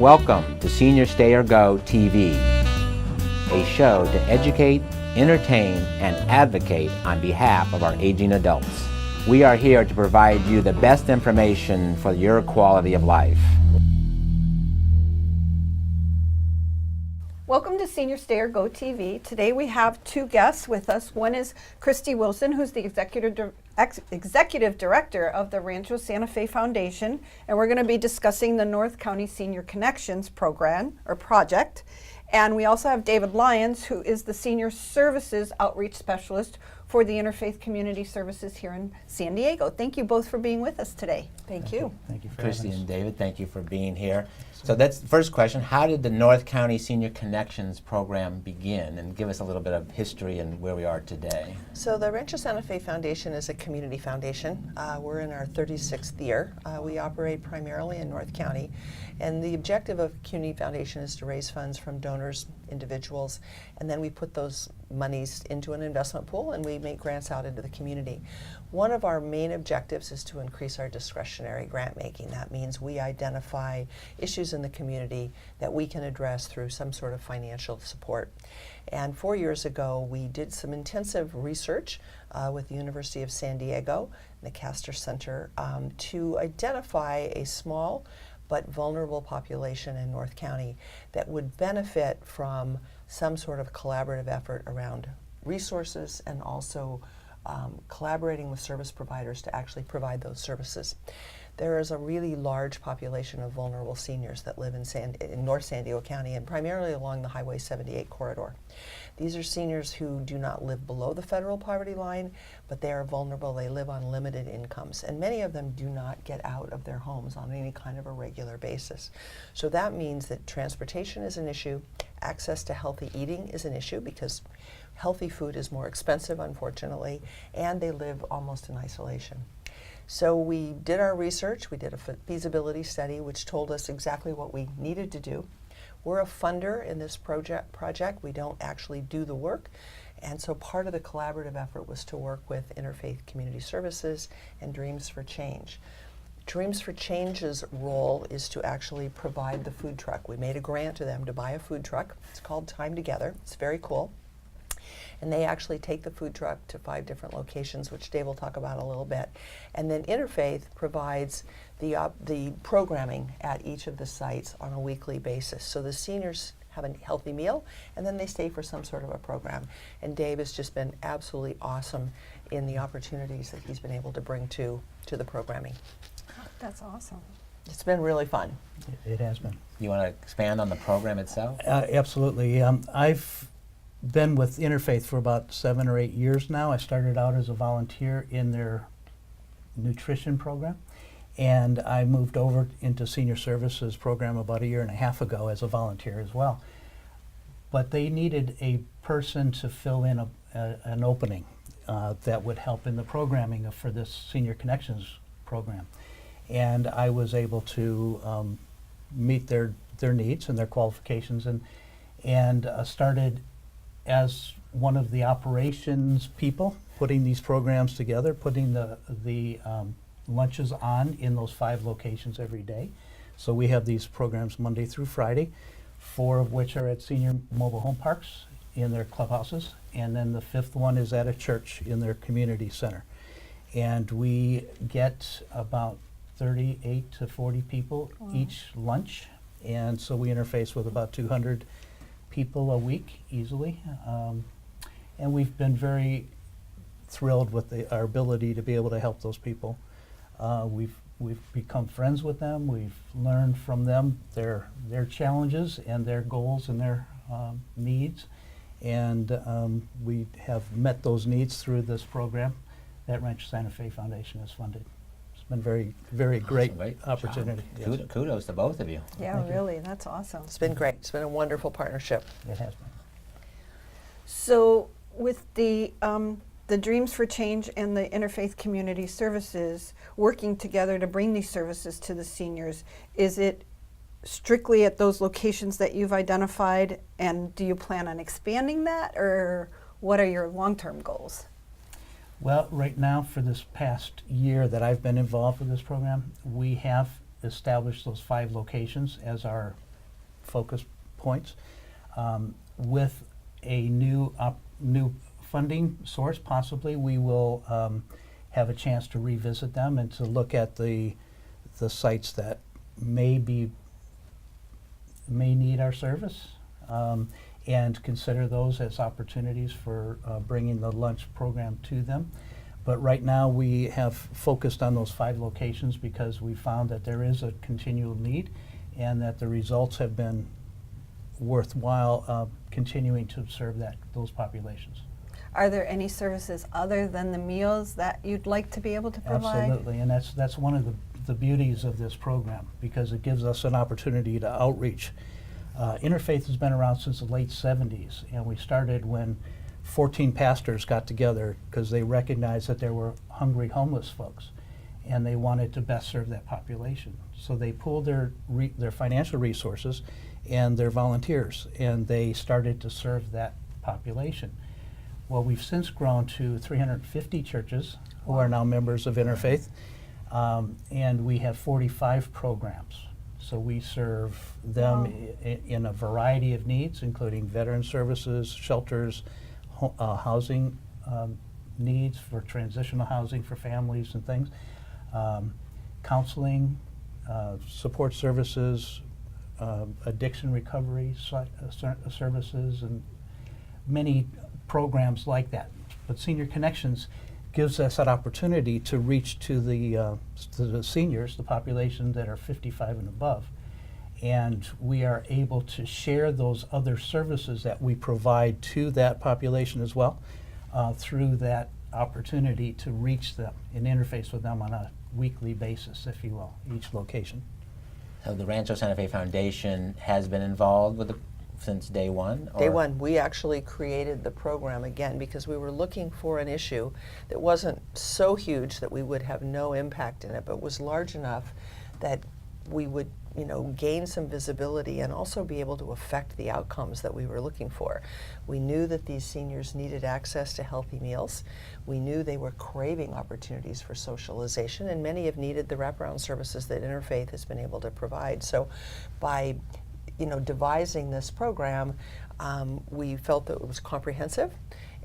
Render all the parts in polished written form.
Welcome to Senior Stay or Go TV, a show to educate, entertain, and advocate on behalf of our aging adults. We are here to provide you the best information for your quality of life. Welcome to Senior Stay or Go TV. Today we have two guests with us. One is Christy Wilson, who's the Executive Director of the Rancho Santa Fe Foundation, and we're going to be discussing the North County Senior Connections program or project. And we also have David Lyons, who is the Senior Services Outreach Specialist for the Interfaith Community Services here in San Diego. Thank you both for being with us today. Thank you. Thank you for Christy having us. and David, thank you for being here. So that's the first question. How did the North County Senior Connections program begin? And give us a little bit of history and where we are today. So the Rancho Santa Fe Foundation is a community foundation. We're in our 36th year. We operate primarily in North County. And the objective of Community Foundation is to raise funds from donors, individuals, and then we put those monies into an investment pool and we make grants out into the community. One of our main objectives is to increase our discretionary grant making. That means we identify issues in the community that we can address through some sort of financial support. And 4 years ago, we did some intensive research with the University of San Diego and the Castor Center to identify a small but vulnerable population in North County that would benefit from some sort of collaborative effort around resources and also collaborating with service providers to actually provide those services. There is a really large population of vulnerable seniors that live in North San Diego County and primarily along the Highway 78 corridor. These are seniors who do not live below the federal poverty line, but they are vulnerable. They live on limited incomes, and many of them do not get out of their homes on any kind of a regular basis. So that means that transportation is an issue, access to healthy eating is an issue because healthy food is more expensive, unfortunately, and they live almost in isolation. So we did our research, we did a feasibility study which told us exactly what we needed to do. We're a funder in this project. We don't actually do the work. And so part of the collaborative effort was to work with Interfaith Community Services and Dreams for Change. Dreams for Change's role is to actually provide the food truck. We made a grant to them to buy a food truck. It's called Time Together. It's very cool. And they actually take the food truck to 5 different locations, which Dave will talk about a little bit. And then Interfaith provides the programming at each of the sites on a weekly basis. So the seniors have a healthy meal, and then they stay for some sort of a program. And Dave has just been absolutely awesome in the opportunities that he's been able to bring to the programming. That's awesome. It's been really fun. It has been. You want to expand on the program itself? Absolutely. I've been with Interfaith for about 7 or 8 years now. I started out as a volunteer in their nutrition program, and I moved over into senior services program about 1.5 years ago as a volunteer as well. But they needed a person to fill in an opening that would help in the programming for this Senior Connections program. And I was able to meet their needs and their qualifications and started as one of the operations people, putting these programs together, putting the lunches on in those 5 locations every day. So we have these programs Monday through Friday, 4 of which are at senior mobile home parks in their clubhouses, and then the 5th one is at a church in their community center. And we get about 38 to 40 people each lunch, and so we interface with about 200 people a week easily, and we've been very thrilled with our ability to be able to help those people. We've become friends with them. We've learned from them their challenges and their goals and their needs, and we have met those needs through this program that Rancho Santa Fe Foundation has funded. It's been very, very great opportunity. Yes. Kudos to both of you. Yeah, really, that's awesome. It's been great. It's been a wonderful partnership. It has been. So with the Dreams for Change and the Interfaith Community Services working together to bring these services to the seniors, is it strictly at those locations that you've identified, and do you plan on expanding that, or what are your long-term goals? Well, right now, for this past year that I've been involved with this program, we have established those 5 locations as our focus points. With a new funding source, possibly we will have a chance to revisit them and to look at the sites that may need our service, and consider those as opportunities for bringing the lunch program to them. But right now we have focused on those 5 locations because we found that there is a continual need and that the results have been worthwhile continuing to serve those populations. Are there any services other than the meals that you'd like to be able to provide? Absolutely, and that's one of the beauties of this program, because it gives us an opportunity to outreach. Interfaith has been around since the late 70s, and we started when 14 pastors got together because they recognized that there were hungry homeless folks and they wanted to best serve that population. So they pooled their financial resources and their volunteers, and they started to serve that population. Well, we've since grown to 350 churches who are now members of Interfaith, and we have 45 programs. So we serve them in a variety of needs, including veteran services, shelters, housing needs for transitional housing for families and things, counseling, support services, addiction recovery services, and many programs like that. But Senior Connections gives us that opportunity to reach to the seniors, the population that are 55 and above. And we are able to share those other services that we provide to that population as well, through that opportunity to reach them and interface with them on a weekly basis, if you will, each location. So the Rancho Santa Fe Foundation has been involved with since day one? Day one. We actually created the program again because we were looking for an issue that wasn't so huge that we would have no impact in it, but was large enough that we would gain some visibility and also be able to affect the outcomes that we were looking for. We knew that these seniors needed access to healthy meals. We knew they were craving opportunities for socialization, and many have needed the wraparound services that Interfaith has been able to provide. So by devising this program, we felt that it was comprehensive,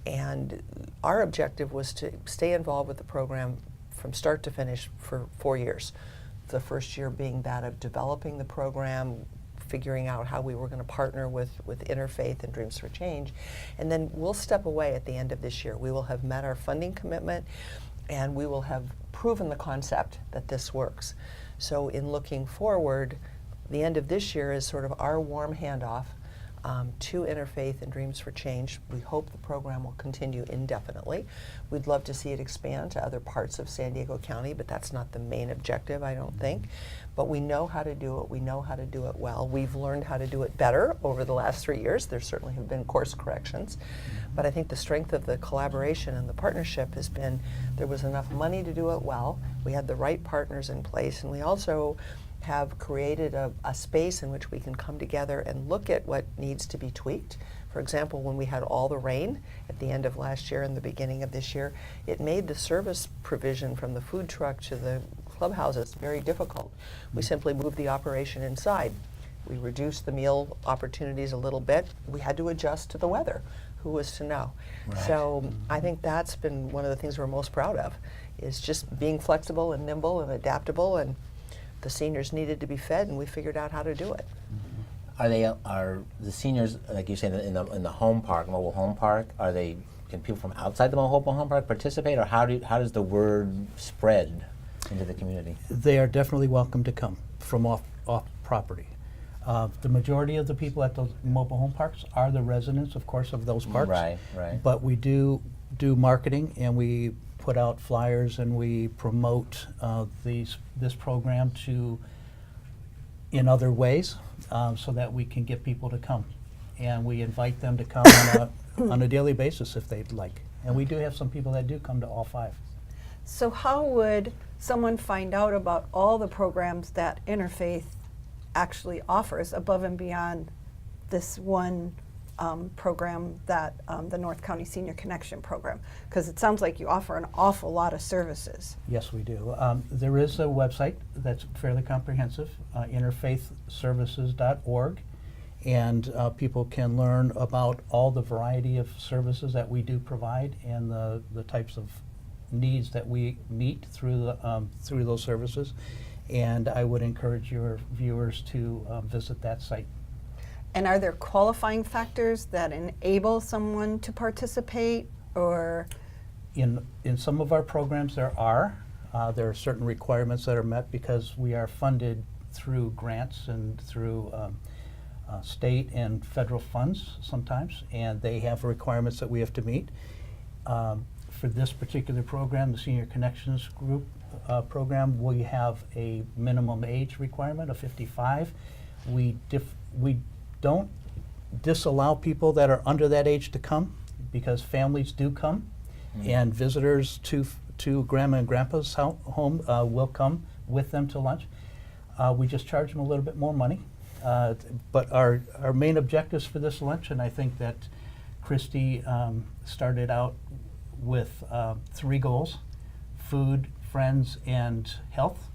and our objective was to stay involved with the program from start to finish for 4 years. The first year being that of developing the program, figuring out how we were going to partner with Interfaith and Dreams for Change, and then we'll step away at the end of this year. We will have met our funding commitment, and we will have proven the concept that this works. So in looking forward, the end of this year is sort of our warm handoff to Interfaith and Dreams for Change. We hope the program will continue indefinitely. We'd love to see it expand to other parts of San Diego County, but that's not the main objective, I don't think. But we know how to do it. We know how to do it well. We've learned how to do it better over the last 3 years. There certainly have been course corrections. But I think the strength of the collaboration and the partnership has been there was enough money to do it well. We had the right partners in place, and we also have created a space in which we can come together and look at what needs to be tweaked. For example, when we had all the rain at the end of last year and the beginning of this year, it made the service provision from the food truck to the clubhouses very difficult. We simply moved the operation inside. We reduced the meal opportunities a little bit. We had to adjust to the weather. Who was to know? Right. So I think that's been one of the things we're most proud of, is just being flexible and nimble and adaptable, and the seniors needed to be fed, and we figured out how to do it. Are the seniors, like you said, in the home park, mobile home park? Can people from outside the mobile home park participate, or how does the word spread into the community? They are definitely welcome to come from off property. The majority of the people at those mobile home parks are the residents, of course, of those parks. Right. But we do marketing, and we put out flyers, and we promote this program in other ways, so that we can get people to come. And we invite them to come on a daily basis if they'd like. And we do have some people that do come to all 5. So how would someone find out about all the programs that Interfaith actually offers above and beyond this one program, that the North County Senior Connection program? Because it sounds like you offer an awful lot of services. Yes, we do. There is a website that's fairly comprehensive, interfaithservices.org, and people can learn about all the variety of services that we do provide and the types of needs that we meet through those services. And I would encourage your viewers to visit that site. And are there qualifying factors that enable someone to participate, or? In some of our programs, there are certain requirements that are met because we are funded through grants and through state and federal funds sometimes, and they have requirements that we have to meet. For this particular program, the Senior Connections Group program, we have a minimum age requirement of 55. We don't disallow people that are under that age to come, because families do come, and visitors to Grandma and Grandpa's home will come with them to lunch. We just charge them a little bit more money. But our main objectives for this lunch, and I think that Christy started out with 3 goals: food, friends, and health.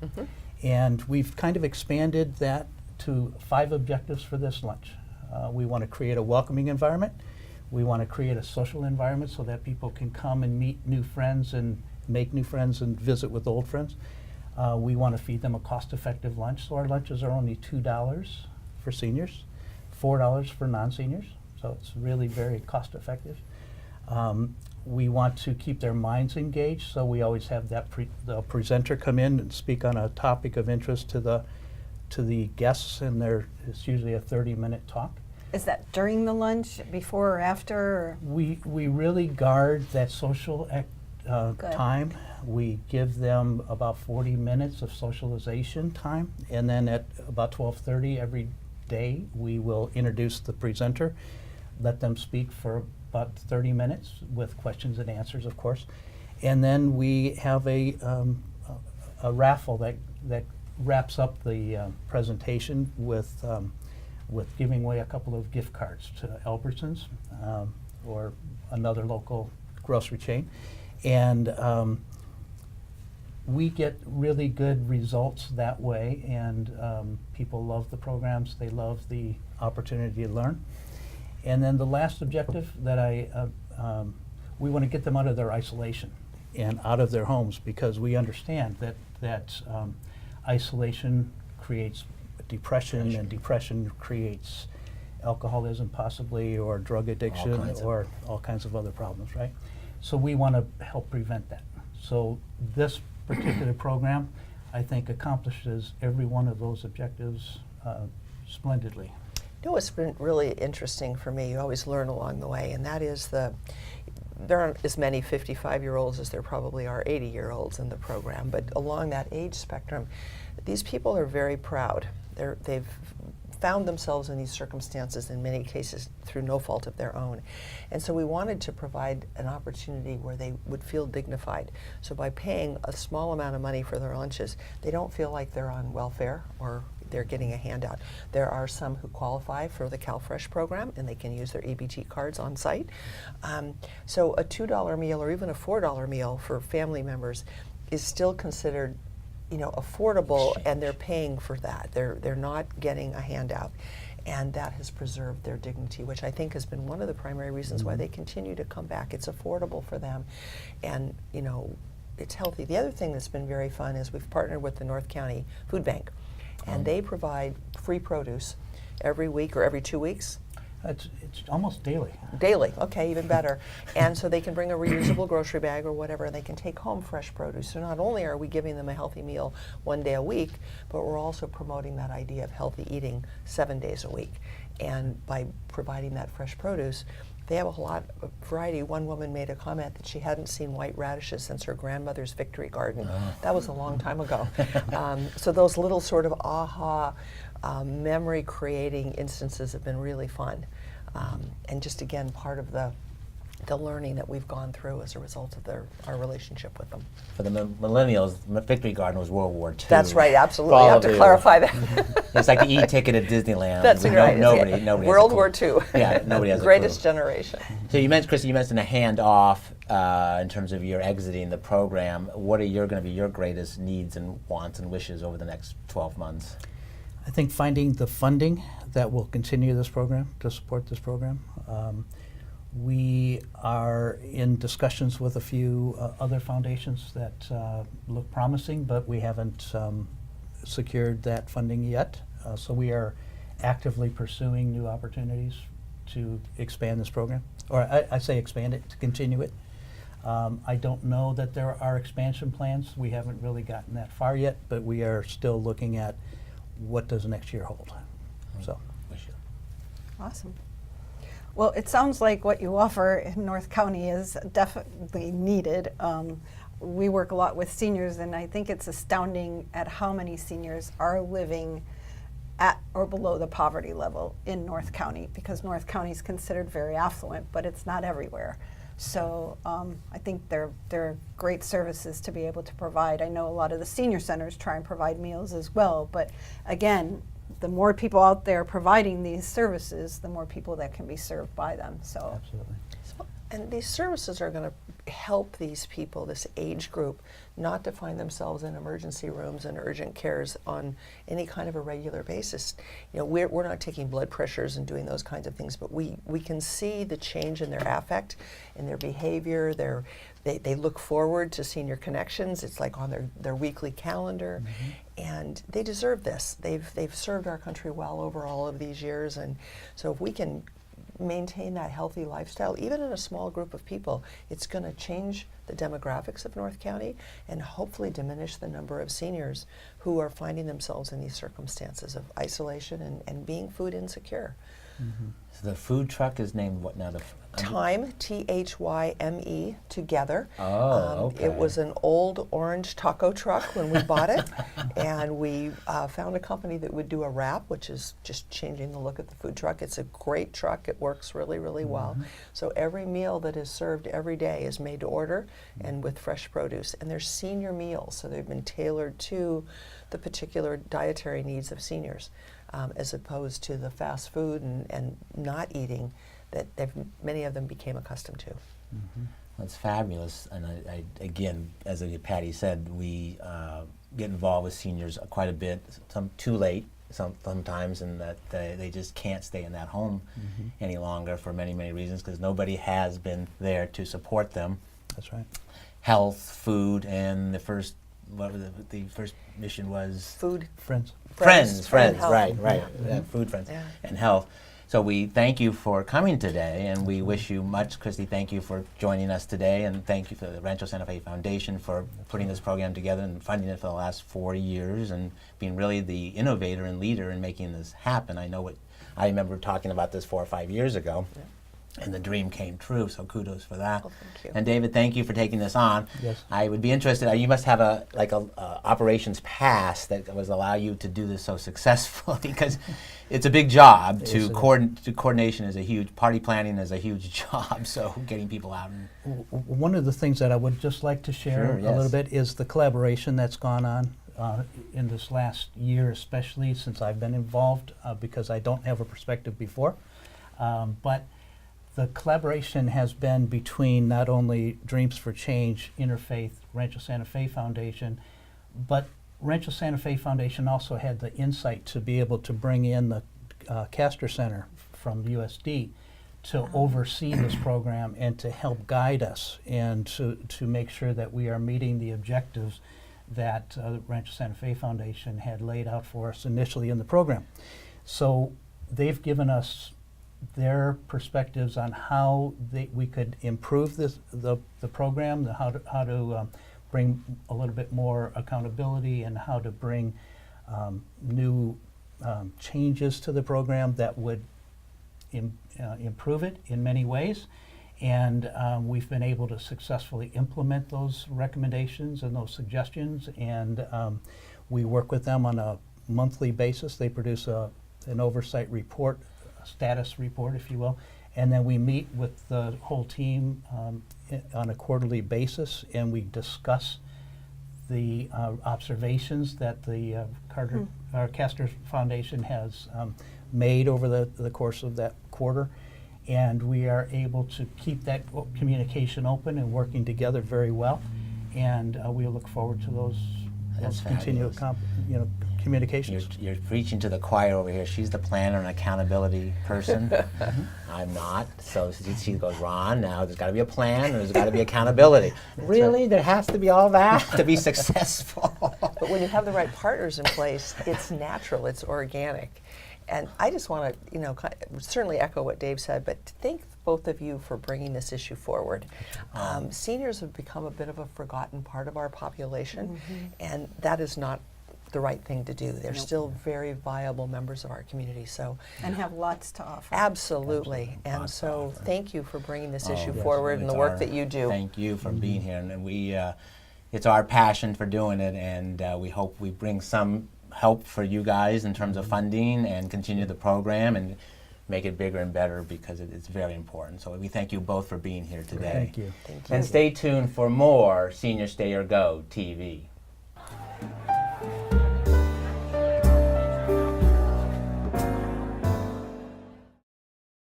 And we've kind of expanded that to 5 objectives for this lunch. We want to create a welcoming environment. We want to create a social environment so that people can come and meet new friends and make new friends and visit with old friends. We want to feed them a cost-effective lunch. So our lunches are only $2 for seniors, $4 for non-seniors. So it's really very cost-effective. We want to keep their minds engaged, so we always have that the presenter come in and speak on a topic of interest to the guests, and it's usually a 30-minute talk. Is that during the lunch, before or after? Or? We really guard that social time. We give them about 40 minutes of socialization time, and then at about 12:30 every day we will introduce the presenter, let them speak for about 30 minutes with questions and answers, of course, and then we have a raffle that wraps up the presentation with giving away a couple of gift cards to Albertsons or another local grocery chain. And we get really good results that way, and people love the programs. They love the opportunity to learn. And then the last objective that we want to get them out of their isolation and out of their homes, because we understand that isolation creates depression, and depression creates alcoholism possibly, or drug addiction, or all kinds of other problems, right? So we want to help prevent that. So this particular program, I think, accomplishes every one of those objectives splendidly. You know what's been really interesting for me, you always learn along the way, and that is there aren't as many 55-year-olds as there probably are 80-year-olds in the program, but along that age spectrum, these people are very proud. They've found themselves in these circumstances in many cases through no fault of their own. And so we wanted to provide an opportunity where they would feel dignified. So by paying a small amount of money for their lunches, they don't feel like they're on welfare or they're getting a handout. There are some who qualify for the CalFresh program, and they can use their EBT cards on site. So a $2 meal or even a $4 meal for family members is still considered, affordable, and they're paying for that. They're not getting a handout, and that has preserved their dignity, which I think has been one of the primary reasons why they continue to come back. It's affordable for them, and it's healthy. The other thing that's been very fun is we've partnered with the North County Food Bank, and they provide free produce every week or every 2 weeks. It's almost daily. Daily, okay, even better. And so they can bring a reusable grocery bag or whatever, and they can take home fresh produce. So not only are we giving them a healthy meal 1 day a week, but we're also promoting that idea of healthy eating 7 days a week. And by providing that fresh produce, they have a lot of variety. One woman made a comment that she hadn't seen white radishes since her grandmother's victory garden. That was a long time ago. So those little sort of aha memory-creating instances have been really fun. And just again, part of the learning that we've gone through as a result of our relationship with them. For the millennials, Victory Garden was World War II. That's right, absolutely. You have to clarify that. It's like the e-ticket at Disneyland. That's right. Nobody World War II. Yeah, nobody has a Greatest clue. generation. So you mentioned, Christy, a handoff in terms of your exiting the program. What are going to be your greatest needs and wants and wishes over the next 12 months? I think finding the funding that will continue this program, to support this program. We are in discussions with a few other foundations that look promising, but we haven't secured that funding yet. So we are actively pursuing new opportunities to expand this program, or I say expand it, to continue it. I don't know that there are expansion plans. We haven't really gotten that far yet, but we are still looking at what does next year hold. So, Awesome. Well, it sounds like what you offer in North County is definitely needed. We work a lot with seniors, and I think it's astounding at how many seniors are living at or below the poverty level in North County, because North County is considered very affluent, but it's not everywhere. So I think they're great services to be able to provide. I know a lot of the senior centers try and provide meals as well, but again, the more people out there providing these services, the more people that can be served by them. So absolutely. And these services are going to help these people, this age group, not to find themselves in emergency rooms and urgent cares on any kind of a regular basis. You know, we're not taking blood pressures and doing those kinds of things, but we can see the change in their affect, in their behavior. They look forward to senior connections. It's like on their weekly calendar, and they deserve this. They've served our country well over all of these years, and so if we can maintain that healthy lifestyle, even in a small group of people, it's going to change the demographics of North County and hopefully diminish the number of seniors who are finding themselves in these circumstances of isolation and being food insecure. So the food truck is named what now? Thyme, T-H-Y-M-E, Together. Oh, okay. It was an old orange taco truck when we bought it, and we found a company that would do a wrap, which is just changing the look of the food truck. It's a great truck. It works really, really well. So every meal that is served every day is made to order and with fresh produce. And they're senior meals, so they've been tailored to the particular dietary needs of seniors, as opposed to the fast food and not eating that many of them became accustomed to. That's fabulous. And I again, as Patty said, we get involved with seniors quite a bit, some too late sometimes, and that they just can't stay in that home any longer for many, many reasons, because nobody has been there to support them. That's right. Health, food, and the first first mission was Food. Friends. Friends, and health. right. Yeah, food, friends, and health. So we thank you for coming today, and we wish you much. Christy, thank you for joining us today, and thank you for the Rancho Santa Fe Foundation for putting this program together and funding it for the last 4 years and being really the innovator and leader in making this happen. I remember talking about this 4 or 5 years ago. And the dream came true, so kudos for that. Oh, thank you. And David, thank you for taking this on. Yes. I would be interested, you must have a operations pass that was allow you to do this so successfully, because it's a big job. Coordination is a huge, party planning is a huge job, so getting people out. One of the things that I would just like to share a little bit is the collaboration that's gone on in this last year, especially since I've been involved, because I don't have a perspective before. But the collaboration has been between not only Dreams for Change, Interfaith, Rancho Santa Fe Foundation, but Rancho Santa Fe Foundation also had the insight to be able to bring in the Castor Center from the USD to oversee this program and to help guide us and to make sure that we are meeting the objectives that Rancho Santa Fe Foundation had laid out for us initially in the program. So they've given us their perspectives on how we could improve the program, how to bring a little bit more accountability, and how to bring new changes to the program that would improve it in many ways. And we've been able to successfully implement those recommendations and those suggestions, and we work with them on a monthly basis. They produce an oversight report, a status report, if you will, and then we meet with the whole team on a quarterly basis, and we discuss the observations that the Castor Foundation has made over the course of that quarter, and we are able to keep that communication open and working together very well, and we look forward to those continued communications. You're preaching to the choir over here. She's the planner and accountability person. I'm not. So she goes, Ron, now there's got to be a plan and there's got to be accountability. Really? There has to be all that to be successful? But when you have the right partners in place, it's natural, it's organic. And I just want to, certainly echo what Dave said, but to thank both of you for bringing this issue forward. Seniors have become a bit of a forgotten part of our population, and that is not the right thing to do. They're still very viable members of our community. So, And have lots to offer. absolutely. And Lots to so, offer. thank you for bringing this issue yes, forward and it's the work our- that you do. Thank you for being here, and we, it's our passion for doing it, and we hope we bring some help for you guys in terms of funding and continue the program and make it bigger and better because it's very important. So we thank you both for being here today. Thank you. Thank you. And stay tuned for more Senior Stay or Go TV.